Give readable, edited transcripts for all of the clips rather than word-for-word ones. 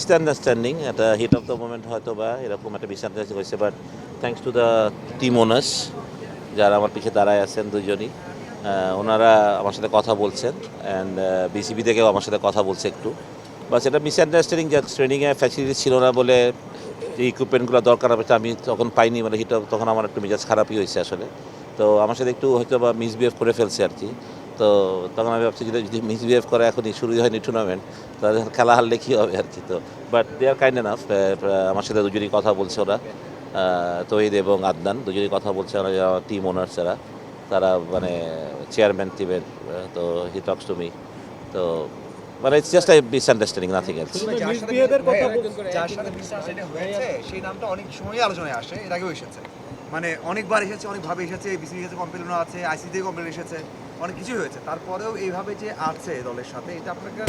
Misunderstanding, একটা heat of the moment হয়তো বা এরকম একটা মিসআন্ডারস্ট্যান্ডিং হয়েছে, but thanks to the team owners যারা আমার পিছিয়ে দাঁড়ায় আছেন দুজনই, ওনারা আমার সাথে কথা বলছেন অ্যান্ড বিসিবি থেকেও আমার সাথে কথা বলছে একটু। বাস এটা মিসআন্ডারস্ট্যান্ডিং, যা ট্রেনিংয়ে ফ্যাসিলিটি ছিল না বলে যে ইকুইপমেন্টগুলো দরকার হবে আমি তখন পাইনি, মানে হিট তখন আমার একটু মেজাজ খারাপই হয়েছে আসলে। তো আমার সাথে একটু হয়তো বা মিসবিহেভ করে ফেলছে আর কি। তো তখন আমি ভাবছি যদি মিসবিহেভ করা এখনই শুরুই হয়নি টুর্নামেন্ট, তাহলে খেলা হারলে কী হবে আর কি। তো but they are kind enough, আমার সাথে দুজনই কথা বলছে ওরা, তহিদ এবং আদনান দুজনই কথা বলছে, ওরা যারা টিম ওনার্স যারা, তারা মানে চেয়ারম্যান টিমের, তো হি টকস টু মি। তো মানে it's just a misunderstanding, nothing else. যার সাথে মিসআন্ডারস্ট্যান্ডিং হয়েছে সেই নামটা অনেক সময় আলোচনায় আসে, এর আগেও এসেছে, মানে অনেকবার এসেছে, অনেকভাবে এসেছে, বিসিবি এসেছে, কমপ্লেনও আছে, আইসিসি কমপ্লেন এসেছে, অনেক কিছুই হয়েছে। তারপরেও এইভাবে যে আছে দলের সাথে, এটা আপনাকে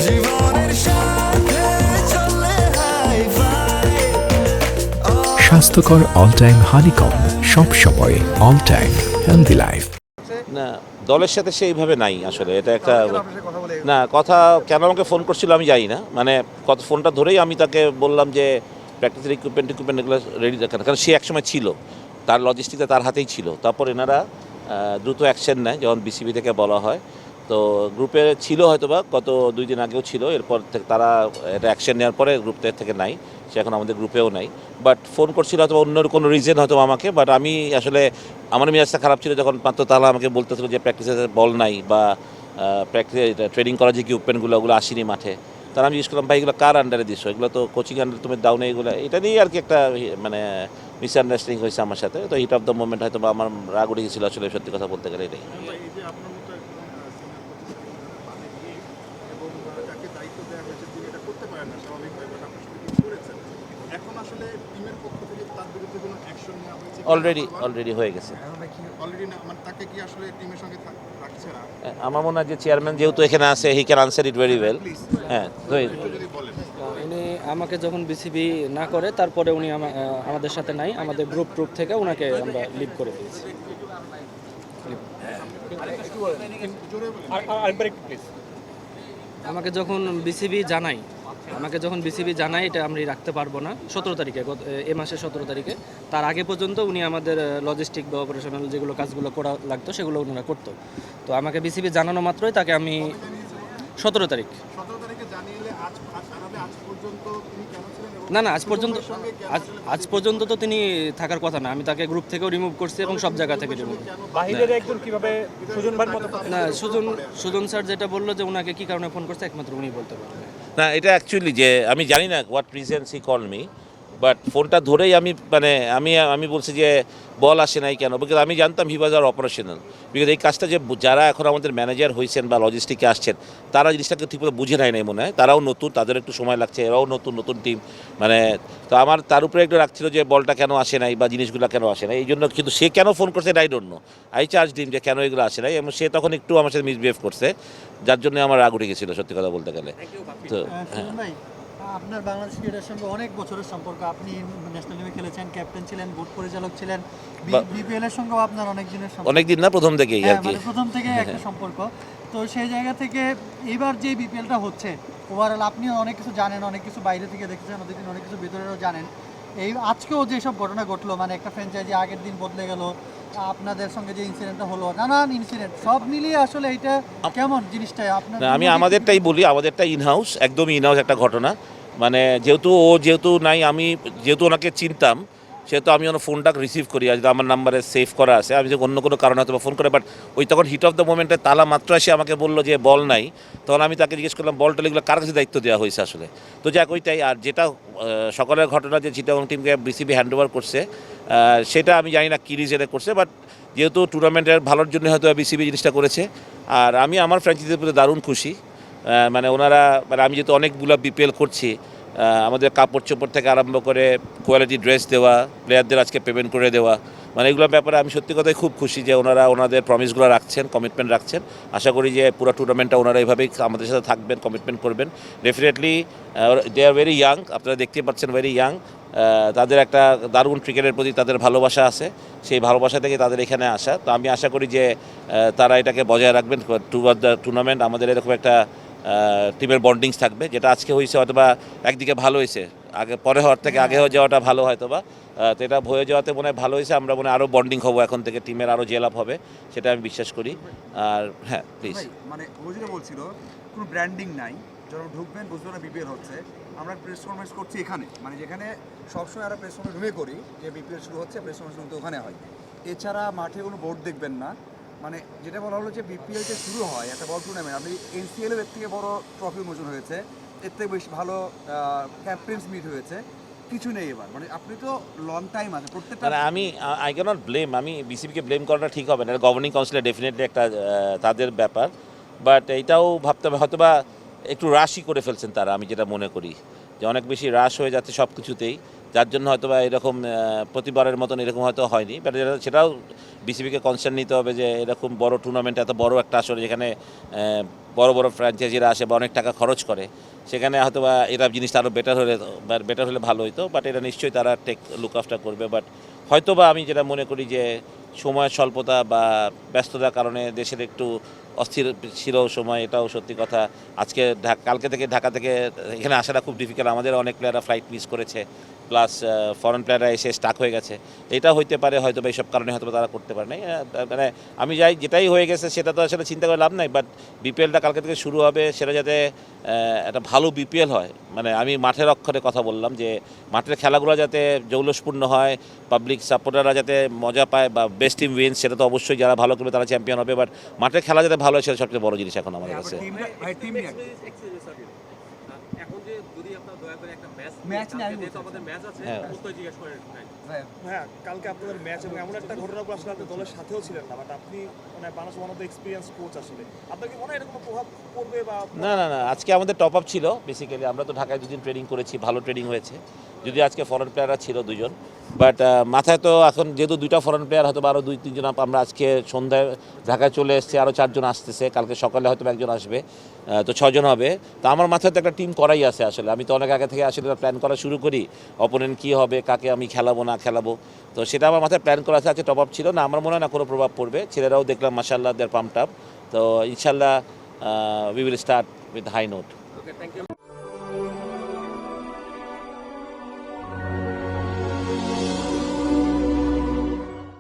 স্বাস্থ্যকর অল টাইম হানিকম, সব সময় অল টাইম হেলদি লাইফ। না, দলের সাথে সেইভাবে নাই আসলে, এটা একটা কথা বলে না কথা। কেন আমাকে ফোন করছিল আমি জানি না, মানে কত ফোনটা ধরেই আমি তাকে বললাম যে প্র্যাকটিসের ইকুইপমেন্ট এগুলো রেডি রাখেন, কারণ সে একসময় ছিল, তার লজিস্টিকটা তার হাতেই ছিল। তারপর এনারা দ্রুত অ্যাকশন নেয় যখন বিসিবি থেকে বলা হয়। তো গ্রুপে ছিল হয়তো বা গত 2 দিন আগেও ছিল, এরপর থেকে তারা এটা অ্যাকশন নেওয়ার পরে গ্রুপ থেকে নাই, সে এখন আমাদের গ্রুপেও নাই। বাট ফোন করছিল হয়তো অন্য কোনো রিজন হয়তো আমাকে, বাট আমি আসলে আমার মেজাজটা খারাপ ছিল যখন মাত্র তাহলে আমাকে বলতেছিল যে প্র্যাকটিসে বল নাই বা প্র্যাকটিস ট্রেনিং করার যে ইকুইপমেন্টগুলো ওগুলো আসেনি মাঠে। তারা আমি জিজ্ঞেস করলাম ভাই এগুলো কার আন্ডারে দিছো, এগুলো তো কোচিং আন্ডারে তুমি দাও না এগুলো। এটা নিয়েই আর কি একটা মানে মিসআন্ডারস্ট্যান্ডিং হয়েছে আমার সাথে। তো হিট অফ দ্য মোমেন্ট হয়তো বা আমার রাগ উঠে গেছিলো আসলে, সত্যি কথা বলতে গেলে এটাই। অলরেডি হয়ে গেছে। আমার মনে হয় যে চেয়ারম্যান যেহেতু এখানে আছে, he can answer it very well. হ্যাঁ, উনি আমাকে যখন বিসিবি না করে তারপরে উনি আমাদের সাথে নাই, আমাদের গ্রুপ থেকে ওনাকে আমরা লিভ করে দিয়েছি। আমাকে যখন বিসিবি জানাই এটা আমি রাখতে পারবো না 17 তারিখে, এ মাসের 17 তারিখে। তার আগে পর্যন্ত উনি আমাদের লজিস্টিক বা অপারেশনাল যেগুলো কাজগুলো করা লাগতো সেগুলো ওনারা করতো। তো আমাকে বিসিবি জানানো মাত্রই তাকে আমি 17 তারিখ না আজ পর্যন্ত তো তিনি থাকার কথা না। আমি তাকে গ্রুপ থেকেও রিমুভ করছি এবং সব জায়গা থেকে রিমুভ। না, সুজন স্যার যেটা বললো যে ওনাকে কি কারণে ফোন করছে একমাত্র উনি বলতে পারবেন। না এটা অ্যাকচুয়ালি যে আমি জানি না what reasons he call me, but ফোনটা ধরেই আমি মানে আমি বলছি যে বল আসে নাই কেন, বিকজ আমি জানতাম হি ওয়াজ আর অপারেশনাল। বিকজ এই কাজটা যে যারা এখন আমাদের ম্যানেজার হয়েছেন বা লজিস্টিকে আসছেন, তারা জিনিসটাকে ঠিকমতো বুঝে নাই মনে হয়, তারাও নতুন, তাদের একটু সময় লাগছে, এরাও নতুন টিম মানে। তো আমার তার উপরে একটু রাখছিল যে বলটা কেন আসে নাই বা জিনিসগুলো কেন আসে নাই এই জন্য। কিন্তু সে কেন ফোন করছে I don't know, I charge ডিম যে কেন এগুলো আসে নাই, এবং সে তখন একটু আমার সাথে মিসবিহেভ করছে, যার জন্য আমার রাগ উঠে গেছিলো সত্যি কথা বলতে গেলে। তো হ্যাঁ, আপনার বাংলাদেশ ক্রিকেটের সঙ্গে অনেক বছরের সম্পর্ক, আপনি ন্যাশনাল টিমে খেলেছেন, ক্যাপ্টেন ছিলেন, বোর্ড পরিচালক ছিলেন, বিপিএল এর সঙ্গেও আপনার অনেক দিনের সম্পর্ক। অনেক দিন না, প্রথম থেকেই আর কি, প্রথম থেকে একটা সম্পর্ক। তো সেই জায়গা থেকে এবার যে বিপিএলটা হচ্ছে, ওভারঅল আপনি অনেক কিছু জানেন, অনেক কিছু বাইরে থেকে দেখেছেন, ওদের অনেক কিছু ভিতরেও জানেন। এই আজকেও যেসব ঘটনা ঘটলো, মানে একটা ফ্র্যাঞ্চাইজি আগের দিন বদলে গেল, আপনাদের সঙ্গে যে ইনসিডেন্টটা হলো, নানান ইনসিডেন্ট সব মিলিয়ে আসলে এটা কেমন জিনিসটা আপনার? আমি আমাদেরটাই বলি, আমাদেরটা ইনহাউস, একদমই ইনহাউস একটা ঘটনা। মানে যেহেতু নাই, আমি যেহেতু ওনাকে চিনতাম, সেহেতু আমি ওনার ফোনটা রিসিভ করি, আর আমার নাম্বারে সেভ করা আছে। আমি যে অন্য কোনো কারণে হয়তো ফোন করে, বাট ওই তখন হিট অফ দ্য মোমেন্টে তালা মাত্র এসে আমাকে বললো যে বল নাই। তখন আমি তাকে জিজ্ঞেস করলাম বল টলগুলো কার কাছে দায়িত্ব দেওয়া হয়েছে আসলে। তো যাক ওইটাই। আর যেটা সকালের ঘটনা যে চিটাগং টিমকে বিসিবি হ্যান্ডওভার করছে, সেটা আমি জানি না কী রিজনে করছে, বাট যেহেতু টুর্নামেন্টের ভালোর জন্য হয়তো বিসিবি জিনিসটা করেছে। আর আমি আমার ফ্র্যাঞ্চাইজির প্রতি দারুণ খুশি। মানে ওনারা, মানে আমি যেহেতু অনেকগুলো বিপিএল করছি, আমাদের কাপড় চোপড় থেকে আরম্ভ করে কোয়ালিটি ড্রেস দেওয়া, প্লেয়ারদের আজকে পেমেন্ট করে দেওয়া, মানে এগুলোর ব্যাপারে আমি সত্যি কথাই খুব খুশি যে ওনারা ওনাদের প্রমিসগুলো রাখছেন, কমিটমেন্ট রাখছেন। আশা করি যে পুরো টুর্নামেন্টটা ওনারা এভাবেই আমাদের সাথে থাকবেন, কমিটমেন্ট করবেন। Definitely they are very young, আপনারা দেখতে পাচ্ছেন ভেরি ইয়াং। তাদের একটা দারুণ ক্রিকেটের প্রতি তাদের ভালোবাসা আছে, সেই ভালোবাসা থেকে তাদের এখানে আসা। তো আমি আশা করি যে তারা এটাকে বজায় রাখবেন টুয়ার্ড দ্য টুর্নামেন্ট। আমাদের এরকম একটা টিমের বন্ডিংস থাকবে, যেটা আজকে হয়েছে হয়তো বা একদিকে ভালো হয়েছে, আগে পরে হওয়ার থেকে আগে হয়ে যাওয়াটা ভালো হয়তো বা তো এটা হয়ে যাওয়াতে মনে হয় ভালো হয়েছে। আমরা মনে হয় আরও বন্ডিং হবো এখন থেকে, টিমের আরও জেল আপ হবে, সেটা আমি বিশ্বাস করি। আর হ্যাঁ প্লিজ, ভাই মানে ও যেটা বলছিল কোনো ব্র্যান্ডিং নাই, যখন ঢুকবেন বুঝবেন না বিপিএল হচ্ছে। আমরা প্রেস কনফারেন্স করছি এখানে, মানে যেখানে সবসময় আমরা প্রেস কনফারেন্স রুমে করি, যে বিপিএল শুরু হচ্ছে প্রেস কনফারেন্স রুম তো ওখানে হয়। এছাড়া মাঠে কোনো বোর্ড দেখবেন না। মানে যেটা বলা হলো যে বিপিএল যে শুরু হয় একটা বড় টুর্নামেন্ট, আপনি এনসিএলের এর থেকে বড় ট্রফি উন্মোচন হয়েছে, এর থেকে বেশি ভালো ক্যাপ্টেন্স মিট হয়েছে, কিছু নেই এবার। মানে আপনি তো লং টাইম আছে প্রত্যেকটা। মানে আমি আই ক্যানট ব্লেম, আমি বিসিবিকে ব্লেম করাটা ঠিক হবে না, গভর্নিং কাউন্সিলে ডেফিনেটলি একটা তাদের ব্যাপার, বাট এইটাও ভাবতে হবে হয়তো বা একটু রাশই করে ফেলছেন তারা, আমি যেটা মনে করি যে অনেক বেশি রাশ হয়ে যাচ্ছে সব কিছুতেই, যার জন্য হয়তো বা এরকম প্রতিবারের মতন এরকম হয়তো হয়নি। বাট সেটাও বিসিবিকে কনসার্ন নিতে হবে যে এরকম বড় টুর্নামেন্ট, এত বড় একটা আসলে যেখানে বড় বড় ফ্র্যাঞ্চাইজিরা আসে বা অনেক টাকা খরচ করে, সেখানে হয়তো বা এটা জিনিসটা আরও বেটার হলে ভালো হতো। বাট এটা নিশ্চয়ই তারা টেক লুক আফটার করবে। বাট হয়তো বা আমি যেটা মনে করি যে সময়ের স্বল্পতা বা ব্যস্ততার কারণে দেশের একটু অস্থির ছিল সময়, এটাও সত্যি কথা। আজকে কালকে থেকে ঢাকা থেকে এখানে আসাটা খুব ডিফিকাল্ট, আমাদের অনেক প্লেয়াররা ফ্লাইট মিস করেছে, প্লাস ফরেন প্লেয়াররা এসে স্টাক হয়ে গেছে, এটা হইতে পারে হয়তো বা এইসব কারণে হয়তো তারা করতে পারে নাই। মানে আমি যেটাই হয়ে গেছে সেটা তো আসলে চিন্তা করে লাভ নাই, বাট বিপিএলটা কালকে থেকে শুরু হবে, সেটা যাতে একটা ভালো বিপিএল হয়। মানে আমি মাঠের অক্ষরে কথা বললাম যে মাঠের খেলাগুলো যাতে জৌলসপূর্ণ হয়, পাবলিক সাপোর্টাররা যাতে মজা পায়, বা বেস্ট টিম উইন্স, সেটা তো অবশ্যই যারা ভালো করবে তারা চ্যাম্পিয়ন হবে, বাট মাঠের খেলা যাতে ভালো হয় সেটা সবচেয়ে বড় জিনিস এখন আমাদের কাছে। এখন যে যদি আপনারা দয়া করে একটা ম্যাচ নিয়ে আমি যেহেতু আমাদের ম্যাচ আছে হ্যাঁ। অবশ্যই জিজ্ঞেস করেন। হ্যাঁ, কালকে আপনাদের ম্যাচ এবং এমন একটা ঘটনার উপর আসলে আপনি দলের সাথেও ছিলেন না, বাট আপনি মানে Bangladesh one of the experience coach, আসলে আপনার কি মনে হয় এরকম প্রভাব পড়বে বা না না না, আজকে আমাদের টপ আপ ছিল বেসিক্যালি, আমরা তো ঢাকায় দুদিন ট্রেনিং করেছি, ভালো ট্রেনিং হয়েছে, যদি আজকে ফরেন প্লেয়াররা ছিল দুজন, বাট মাথায় তো এখন যেহেতু দুইটা ফরেন প্লেয়ার হয়তো আরও 2-3 জন আমরা আজকে সন্ধ্যায় ঢাকায় চলে এসেছি, আরও 4 জন আসতেছে, কালকে সকালে হয়তো একজন আসবে, তো 6 জন হবে। তো আমার মাথায় তো একটা টিম করাই আছে আসলে, আমি তো অনেক আগে থেকে আসলে প্ল্যান করা শুরু করি, অপোনেন্ট কী হবে, কাকে আমি খেলাবো না খেলাবো, তো সেটা আমার মাথায় প্ল্যান করা আছে। টপ আপ ছিল না, আমার মনে হয় না কোনো প্রভাব পড়বে, ছেলেরাও দেখলাম মাশাআল্লাহ দেয়ার পাম্পড আপ, তো ইনশাল্লাহ we will start with high note. Okay, thank you.